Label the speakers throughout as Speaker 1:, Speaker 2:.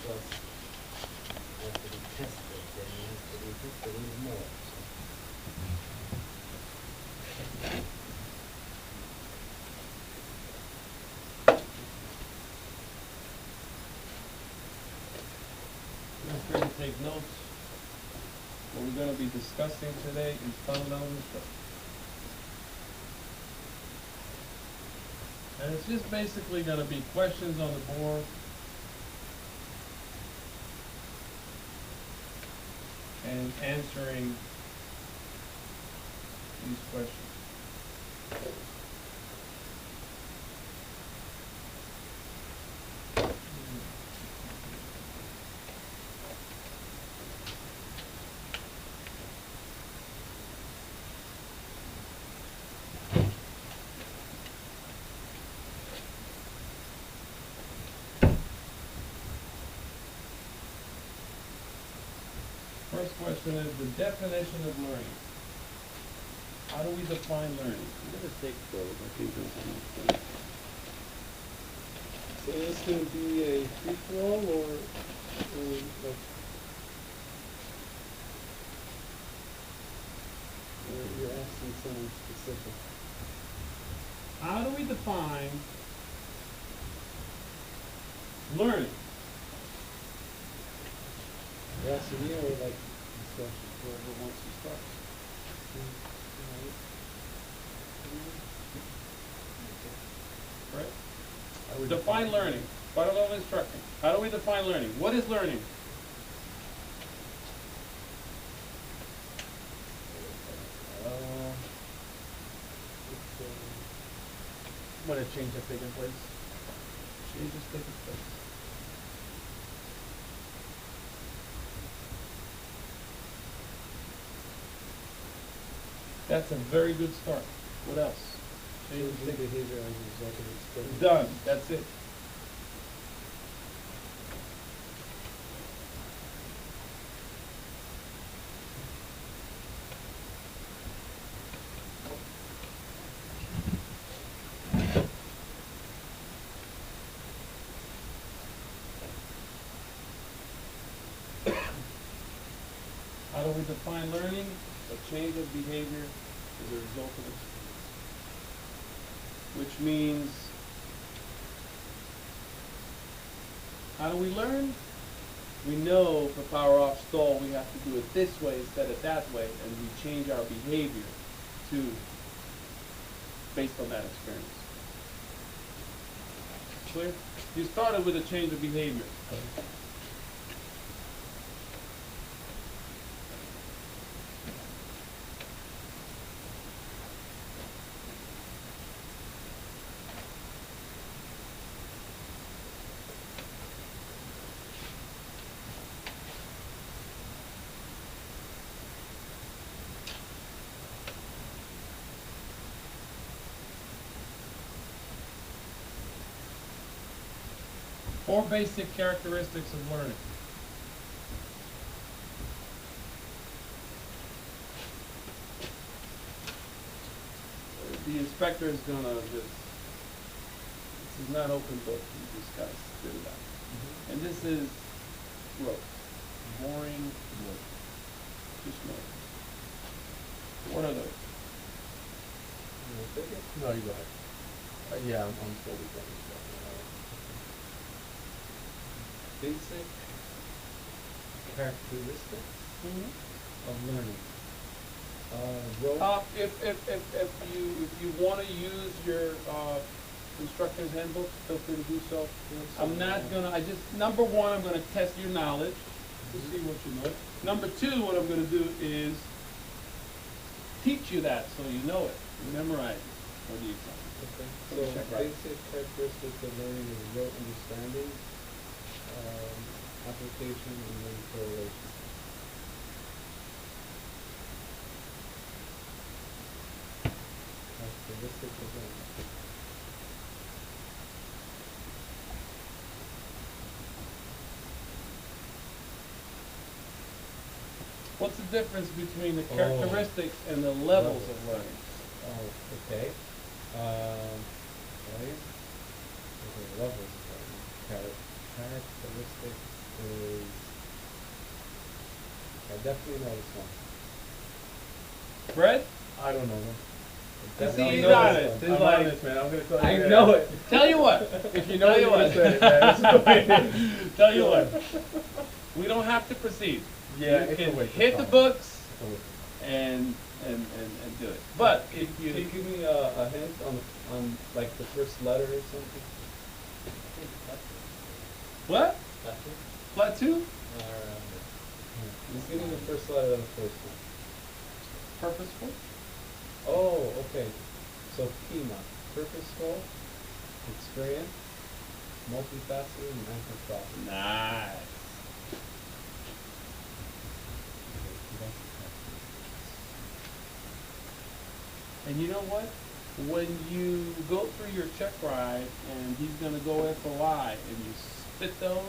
Speaker 1: plus has to be tested, then he has to be tested even more.
Speaker 2: Feel free to take notes. What we're going to be discussing today is fundamental instruction. And it's just basically going to be questions on the board. And answering these questions. First question is the definition of learning. How do we define learning?
Speaker 1: I'm going to take those. I think those are my things.
Speaker 3: So it's going to be a free-for-all or like, or you're asking something specific?
Speaker 2: How do we define learning?
Speaker 3: You're asking me or like discussion? Whoever wants to start.
Speaker 2: Right? Define learning. Fundamental instruction. How do we define learning? What is learning?
Speaker 1: When a change has taken place.
Speaker 2: Change is taking place. That's a very good start. What else? Change is
Speaker 3: Changing
Speaker 2: taking
Speaker 3: behavior as a result of experience.
Speaker 2: Done. That's it. How do we define learning? A change of behavior as a result of experience. Which means, how do we learn? We know for power off stall we have to do it this way instead of that way, and we change our behavior to based on that experience. Clear? You started with a change of behavior. Four basic characteristics of learning. The inspector is gonna just, this is not open book, you just gotta spit it out. And this is rote, boring rote, just noise. What are those?
Speaker 3: You want to take it?
Speaker 1: No, you go ahead. Yeah, I'm still with that.
Speaker 3: Basic characteristics of learning.
Speaker 2: If you want to use your instructor's handbook, feel free to do so. I'm not gonna. Number one, I'm gonna test your knowledge to see what you know. Number two, what I'm gonna do is teach you that so you know it, you memorize it for the exam.
Speaker 3: Okay.
Speaker 2: So
Speaker 3: So
Speaker 2: check right.
Speaker 3: basic characteristics of learning is rote understanding, application, and then correlation. Characteristics of learning.
Speaker 2: What's the difference between the characteristics and the levels of learning?
Speaker 3: Oh, okay. Right. Okay, levels of learning. Characteristics is, I definitely know this one.
Speaker 2: Fred?
Speaker 3: I don't know.
Speaker 2: You see,
Speaker 3: Definitely
Speaker 2: he's
Speaker 3: know
Speaker 2: on
Speaker 3: this
Speaker 2: it.
Speaker 3: one.
Speaker 2: He's
Speaker 3: I'm
Speaker 2: like,
Speaker 3: on this, man. I'm gonna tell you.
Speaker 2: I
Speaker 3: right
Speaker 2: know
Speaker 3: now.
Speaker 2: it. Tell you what.
Speaker 3: If you know
Speaker 2: Tell
Speaker 3: it,
Speaker 2: you
Speaker 3: you
Speaker 2: what.
Speaker 3: can say it, man. It's okay.
Speaker 2: Tell you what. We don't have to proceed.
Speaker 3: Yeah,
Speaker 2: You
Speaker 3: it's a
Speaker 2: can
Speaker 3: waste of
Speaker 2: hit the
Speaker 3: time.
Speaker 2: books
Speaker 3: It's a waste of time.
Speaker 2: and do it. But if
Speaker 3: Can you
Speaker 2: you
Speaker 3: give me a hint on like the first letter or something?
Speaker 1: I think Fletcher.
Speaker 2: what?
Speaker 1: Fletcher?
Speaker 2: Flat two?
Speaker 3: Just give me the first letter of the first one.
Speaker 2: Purposeful?
Speaker 3: Oh, okay. So PIMA, purposeful, experience, multifaceted, and anthropology.
Speaker 2: Nice. And you know what? When you go through your check ride and he's gonna go FOI and you spit those,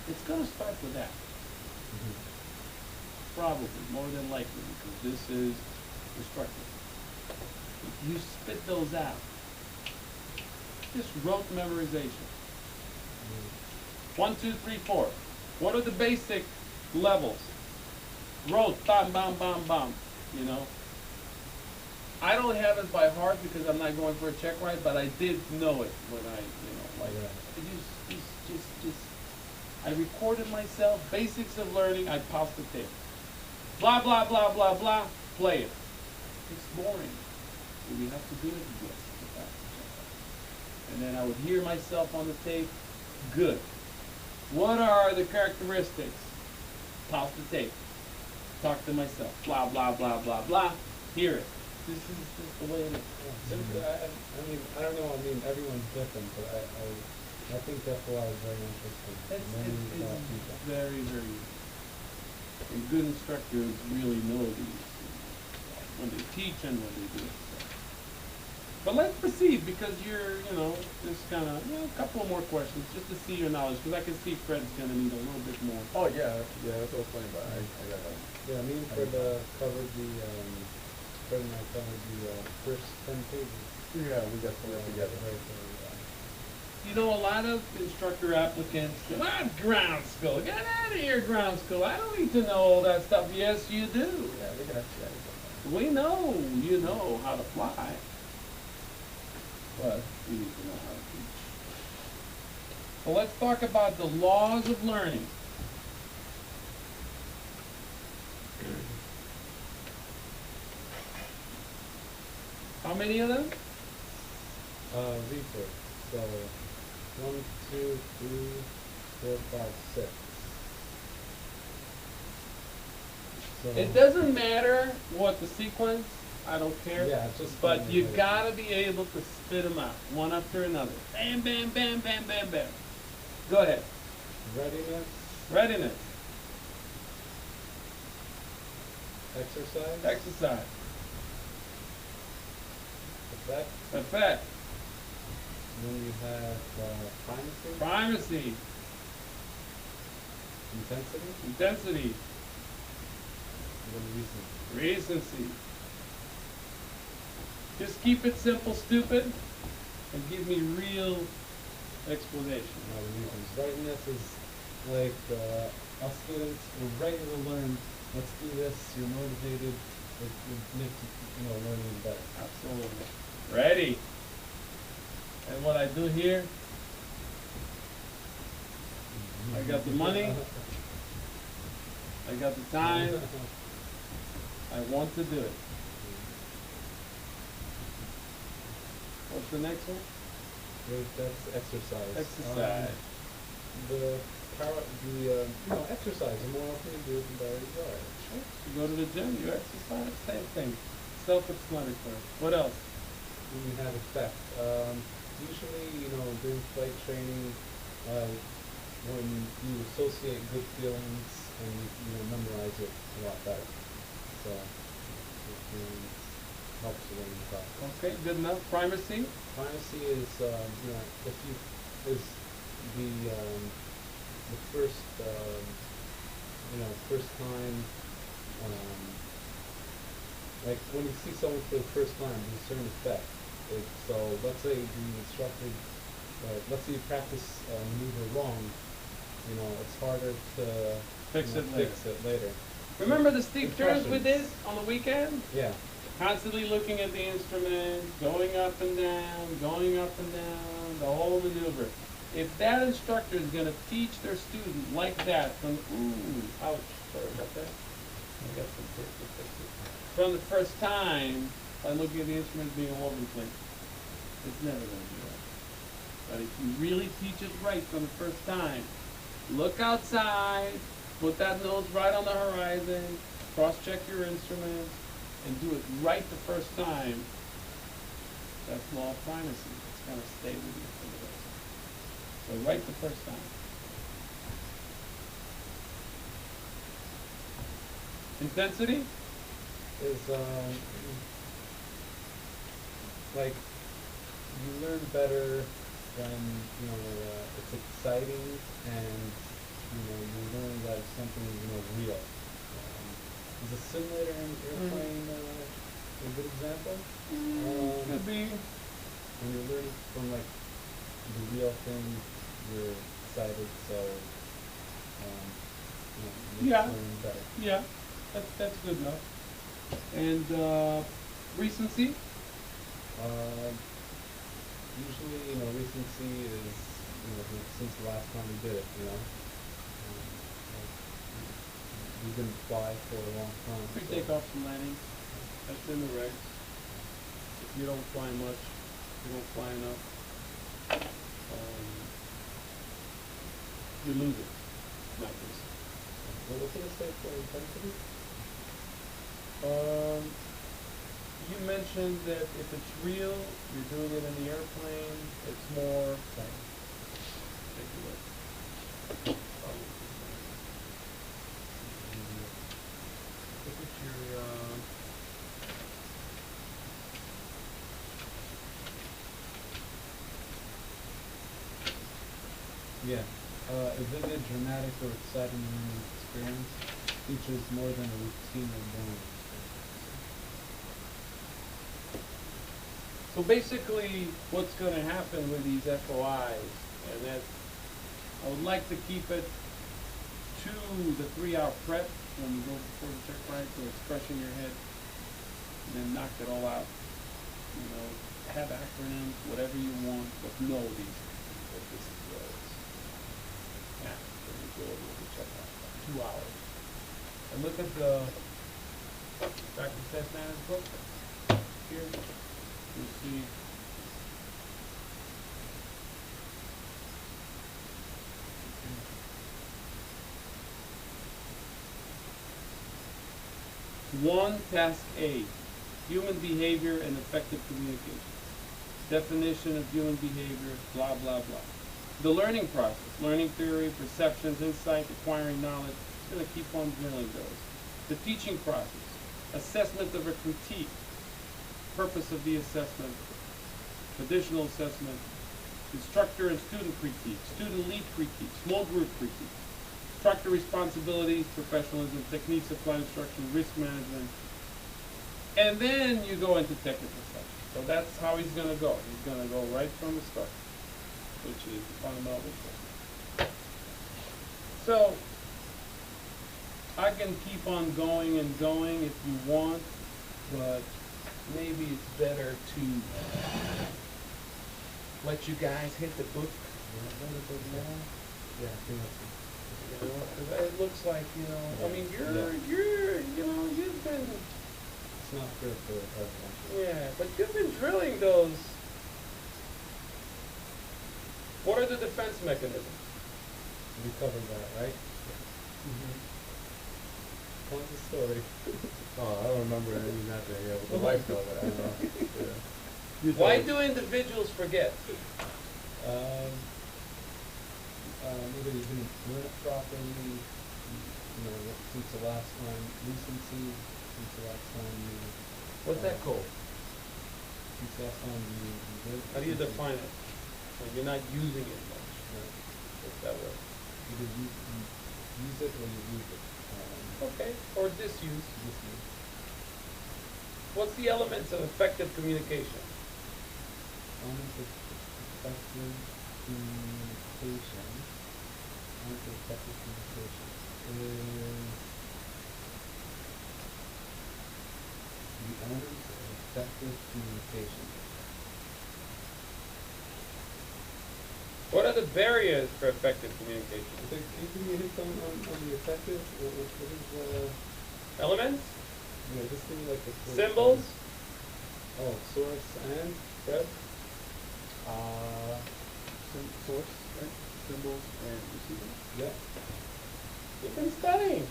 Speaker 2: it's gonna start with that. Probably, more than likely, because this is destructive. If you spit those out, just rote memorization. 1, 2, 3, 4. What are the basic levels? Rote, bam, bam, bam, bam. You know. I don't have it by heart because I'm not going for a check ride, but I did know it when I, like,
Speaker 3: Right.
Speaker 2: just. I recorded myself. Basics of learning. I paused the tape. Blah blah blah blah blah. Play it. It's boring. We have to do it again. And then I would hear myself on the tape. Good. What are the characteristics? Pause the tape. Talk to myself. Blah blah blah blah blah. Hear it. This is just the way it is.
Speaker 3: I mean, I don't know. I mean, everyone's different, but I think that's why it's very interesting. Many people.
Speaker 2: Very, very. And good instructors really know these when they teach and when they do it. So. But let's proceed because you're, just kind of, a couple more questions just to see your knowledge because I can see Fred's going to need a little bit more.
Speaker 4: Oh yeah, that's what I was playing by. I got that.
Speaker 3: Yeah, me and Fred covered Fred and I covered the first 10 pages.
Speaker 4: Yeah, we got some together.
Speaker 3: Right there,
Speaker 2: A lot of instructor applicants, ground school, get out of here, ground school. I don't need to know all that stuff. Yes, you do.
Speaker 4: Yeah, we got you.
Speaker 2: We know you know how to fly, but you need to know how to teach. So let's talk about the laws of learning. How many of them?
Speaker 3: Reaper. So 1, 2, 3, 4, 5, 6. So
Speaker 2: It doesn't matter what the sequence. I don't care.
Speaker 3: Yeah, it's just
Speaker 2: But
Speaker 3: fun
Speaker 2: you
Speaker 3: anyway.
Speaker 2: gotta be able to spit them out, one after another. Bam, bam, bam, bam, bam, bam. Go ahead.
Speaker 3: Readiness,
Speaker 2: Readiness.
Speaker 3: exercise,
Speaker 2: Exercise.
Speaker 3: effect.
Speaker 2: Effect.
Speaker 3: Then you have primacy,
Speaker 2: Primacy.
Speaker 3: intensity,
Speaker 2: Intensity.
Speaker 3: and then reason.
Speaker 2: Recency. Just keep it simple, stupid, and give me real explanation.
Speaker 3: Now the reasons. Readiness is like us students, we're ready to learn. Let's do this. You're motivated. It makes learning better.
Speaker 2: Absolutely. Ready. And what I do here, I got the money. I got the time. I want to do it. What's the next one?
Speaker 3: That's exercise.
Speaker 2: Exercise.
Speaker 3: Exercise. The more often you do it, the better you are.
Speaker 2: You go to the gym, you exercise, same thing. Self-explanatory. What else?
Speaker 3: When you have effect. Usually, during flight training, when you associate good feelings and memorize it a lot better. So it helps you learn the process.
Speaker 2: Okay, good enough. Primacy.
Speaker 3: Primacy is if you is the first first time like when you see someone for the first time, there's a certain effect. So let's say the instructor, let's say you practice a maneuver wrong, you know, it's harder to
Speaker 2: Fix
Speaker 3: you know,
Speaker 2: it later.
Speaker 3: fix it later.
Speaker 2: Remember the steep turns we did
Speaker 3: Impressions.
Speaker 2: on the weekend?
Speaker 3: Yeah.
Speaker 2: Constantly looking at the instrument, going up and down, the whole maneuver. If that instructor is going to teach their student like that from, ouch, sorry about that. I got some tape to fix it. From the first time, by looking at the instrument being all over the place, it's never going to be right. But if you really teach it right from the first time, look outside, put that nose right on the horizon, cross-check your instruments, and do it right the first time, that's law of primacy. It's going to stay with you for the rest. So right the first time. Intensity?
Speaker 3: Is like you learn better when you know it's exciting and you know you learn that it's something you know real. Is a simulator in airplane a good example?
Speaker 2: Could be.
Speaker 3: When you're learning from like the real thing, you're excited, so you know, it makes
Speaker 2: Yeah.
Speaker 3: learning better.
Speaker 2: Yeah, that's good enough. And recency?
Speaker 3: Usually, you know, recency is, you know, since the last time we did it, you know. Like, we didn't fly for a long time.
Speaker 2: Free
Speaker 3: so-
Speaker 2: takeoffs and landings. That's in the regs. If you don't fly much, you don't fly enough, you lose it. Not this.
Speaker 3: What was it say for intensity?
Speaker 2: You mentioned that if it's real, you're doing it in the airplane, it's more. Take a look. Look at your,
Speaker 3: Yeah. A vivid, dramatic, or exciting learning experience features more than a routine or boring
Speaker 2: So basically, what's going to happen with these FOIs, and that I would like to keep it to the 3-hour prep when you go before the check ride, so it's fresh in your head, and then knock it all out. You know, have acronyms, whatever you want, but know these things, that this is what it is. Now, then you go over the check ride, 2 hours. And look at the practice test manager's book here. You see, one, task A, human behavior and effective communication. Definition of human behavior, blah, blah, blah. The learning process, learning theory, perceptions, insight, acquiring knowledge, it's going to keep on drilling those. The teaching process, assessment of a critique, purpose of the assessment, additional assessment, instructor and student critique, student lead critique, small group critique, instructor responsibilities, professionalism, techniques of flight instruction, risk management, and then you go into technical stuff. So that's how he's going to go. He's going to go right from the start, which is the fundamental assessment. So I can keep on going and going if you want, but maybe it's better to let you guys hit the book a little bit more.
Speaker 3: Yeah, I think that's
Speaker 2: You know, 'cause it looks like, you know, I mean,
Speaker 3: Yeah.
Speaker 2: you've been,
Speaker 3: it's not fair for everyone.
Speaker 2: yeah, but you've been drilling those. What are the defense mechanisms?
Speaker 3: We covered that, right? Tell us the story.
Speaker 4: Oh, I don't remember any of that day, yeah, but the wife knows it, I don't know, yeah.
Speaker 2: Why do individuals forget?
Speaker 3: Either you didn't learn it properly, you know, since the last time, recency, since the last time you.
Speaker 2: What's that called?
Speaker 3: Since the last time you did.
Speaker 2: How do you define it? When you're not using it much.
Speaker 3: Right.
Speaker 2: What's that word?
Speaker 3: Either you use it or you use it.
Speaker 2: Okay, or disuse.
Speaker 3: Just use.
Speaker 2: What's the elements of effective communication?
Speaker 3: Elements of effective communication. to effective communication is the elements of effective communication.
Speaker 2: What are the barriers for effective communication?
Speaker 3: Can you give me a hint on the effective? What is
Speaker 2: Elements?
Speaker 3: yeah, just give me like the first
Speaker 2: Symbols?
Speaker 3: Oh, source and Fred?
Speaker 4: Source, right? Symbols and receiver.
Speaker 3: Yeah.
Speaker 2: You've been studying.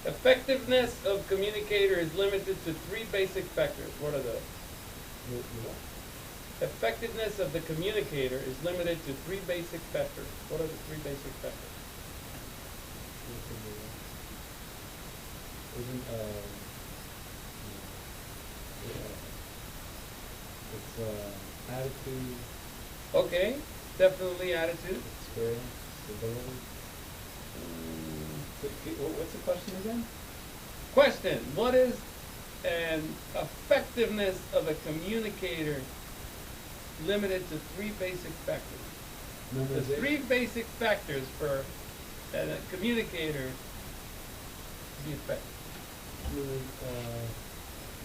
Speaker 2: Effectiveness of communicator is limited to three basic factors. What are those?
Speaker 3: You what?
Speaker 2: Effectiveness of the communicator is limited to three basic factors. What are the three basic factors?
Speaker 3: Isn't it's attitude,
Speaker 2: Okay, definitely attitude.
Speaker 3: experience, ability. What's the question again?
Speaker 2: Question, what is an effectiveness of a communicator limited to three basic factors? The
Speaker 3: Memorization.
Speaker 2: three basic factors for a communicator to be effective.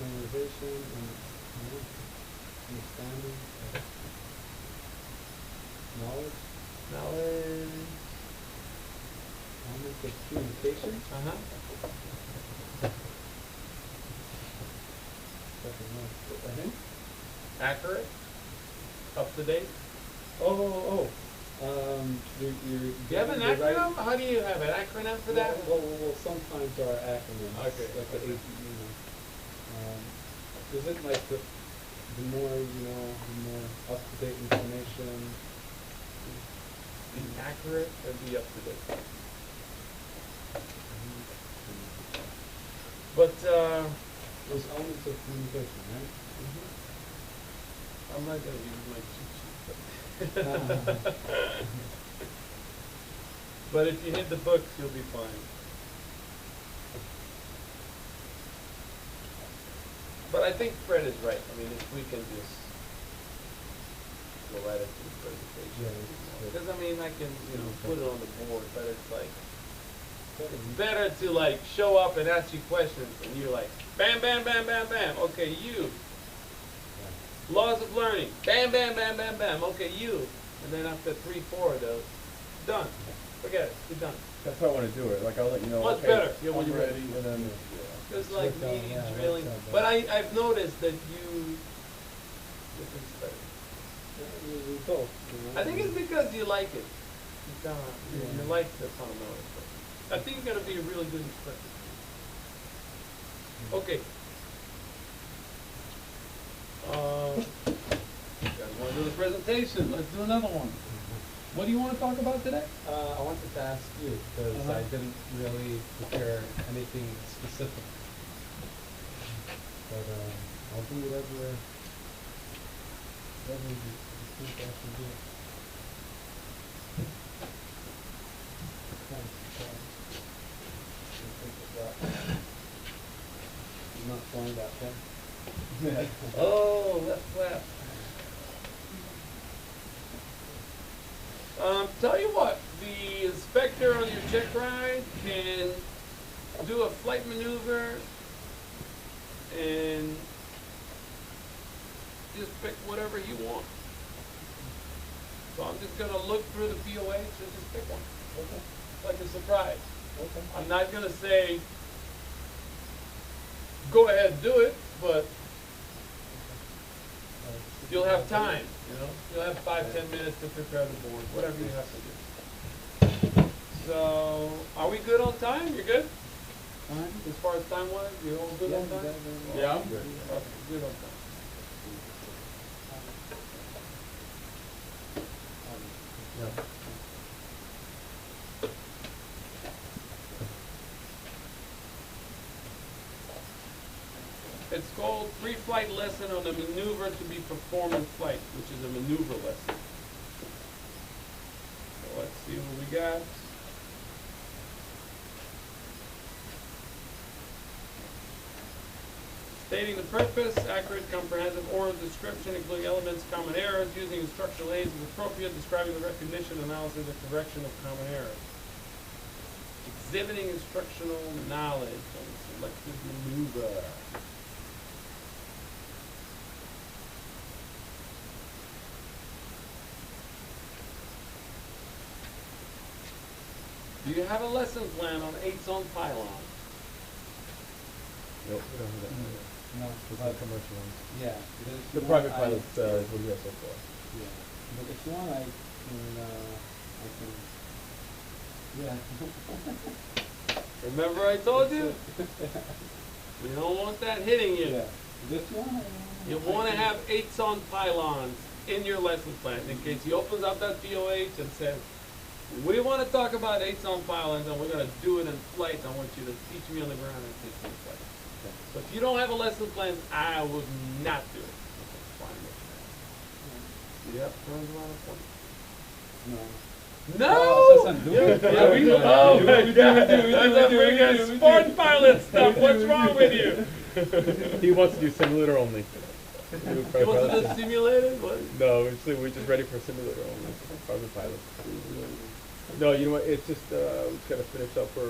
Speaker 3: Memorization and understanding, knowledge,
Speaker 2: Knowledge.
Speaker 3: elements of communication.
Speaker 2: Uh-huh.
Speaker 3: A hint?
Speaker 2: Accurate. Up to date.
Speaker 3: Oh.
Speaker 2: Do you have an
Speaker 3: you're right.
Speaker 2: acronym? How do you have an acronym for that?
Speaker 3: Well, sometimes our acronyms,
Speaker 2: Okay,
Speaker 3: like the
Speaker 2: okay.
Speaker 3: APE, is it like the more, the more up-to-date information?
Speaker 2: Be accurate or be up to date. But
Speaker 3: Those elements of communication, right?
Speaker 2: I'm not gonna use my cheat sheet. But if you hit the books, you'll be fine. But I think Fred is right. I mean, if we can just go right into the presentation.
Speaker 3: Yeah, it's
Speaker 2: Because I mean, I can, put it on the board, but it's like,
Speaker 3: good.
Speaker 2: it's better to like show up and ask you questions and you're like, bam, bam, bam, bam, bam. Okay, you. Laws of learning. Bam, bam, bam, bam, bam. Okay, you. And then after 3, 4 of those, done. Forget it. You're done.
Speaker 4: That's how I want to do it. Like I'll let you know.
Speaker 2: Much
Speaker 4: okay,
Speaker 2: better. Yeah, when
Speaker 4: I'm
Speaker 2: you're ready.
Speaker 4: And then
Speaker 2: Just like
Speaker 3: Worked out,
Speaker 2: me
Speaker 3: yeah,
Speaker 2: drilling.
Speaker 3: worked out
Speaker 2: But
Speaker 3: better.
Speaker 2: I've noticed that you. This is better.
Speaker 3: We both,
Speaker 2: I think it's because you like it. You like the fundamental instruction. I think you're gonna be a really good instructor. Okay. You guys wanna do the presentation? Let's do another one. What do you wanna talk about today?
Speaker 3: I wanted to ask you, because
Speaker 2: Uh-huh.
Speaker 3: I didn't really prepare anything specific. But I'll do whatever you think I should do. You're not flying that pen?
Speaker 2: Oh, left flap. Tell you what, the inspector on your check ride can do a flight maneuver and just pick whatever you want. So I'm just gonna look through the POH and just pick one,
Speaker 3: Okay,
Speaker 2: like a surprise.
Speaker 3: okay.
Speaker 2: I'm not gonna say, go ahead and do it, but you'll have time, You'll have 5, 10 minutes to prepare the board, whatever you have to do. So, are we good on time? You're good?
Speaker 3: Fine.
Speaker 2: As far as time wise, you're all good on time? Yeah, I'm good. Okay, good on time. It's called Pre-Flight Lesson on the Maneuver to be Performed in Flight, which is a maneuver lesson. So let's see what we got. Stating the purpose, accurate, comprehensive oral description, including elements, common errors, using instructional aids as appropriate, describing the recognition, analysis, and correction of common errors. Exhibiting instructional knowledge on selected maneuver. Do you have a lesson plan on 8-zone pylon?
Speaker 4: Nope, we don't have that.
Speaker 3: No,
Speaker 4: It's
Speaker 3: but,
Speaker 4: the commercial ones.
Speaker 3: yeah. but if
Speaker 4: The
Speaker 3: you
Speaker 4: private
Speaker 3: want,
Speaker 4: pilots is what we have so far.
Speaker 3: Yeah, but if you want, I can, yeah.
Speaker 2: Remember I told you? You don't want that hitting you.
Speaker 3: Yeah, but if you want,
Speaker 2: You want to have 8-zone pylons in your lesson plan in case he opens up that POH and says, we want to talk about 8-zone pylons and we're going to do it in flight. I want you to teach me on the ground and teach me in flight.
Speaker 4: Okay.
Speaker 2: So if you don't have a lesson plan, I would not do it. Fine. Yep, turns around a point.
Speaker 3: No.
Speaker 2: No!
Speaker 3: Oh, that's not
Speaker 2: Yeah, we know. Oh my God! That's a freaking sport pilot stuff. What's wrong with you?
Speaker 4: He wants to do simulator only.
Speaker 2: You want to do simulated? What?
Speaker 4: No, we're just ready for simulator only. Private pilot. No, you know what? It's just we just gotta finish up for.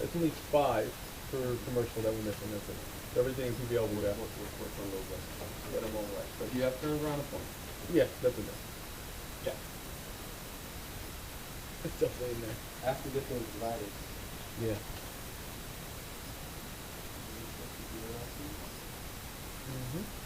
Speaker 4: It's only 5 for commercial that we're missing. That's it. Everything can be over with that.
Speaker 2: Get them all right. But you have turned around a point.
Speaker 4: Yeah, that's in there.
Speaker 2: Yeah.
Speaker 4: It's definitely in there.
Speaker 3: I have to get those ladders.
Speaker 4: Yeah.
Speaker 3: Mm-hmm.
Speaker 4: Mm-hmm.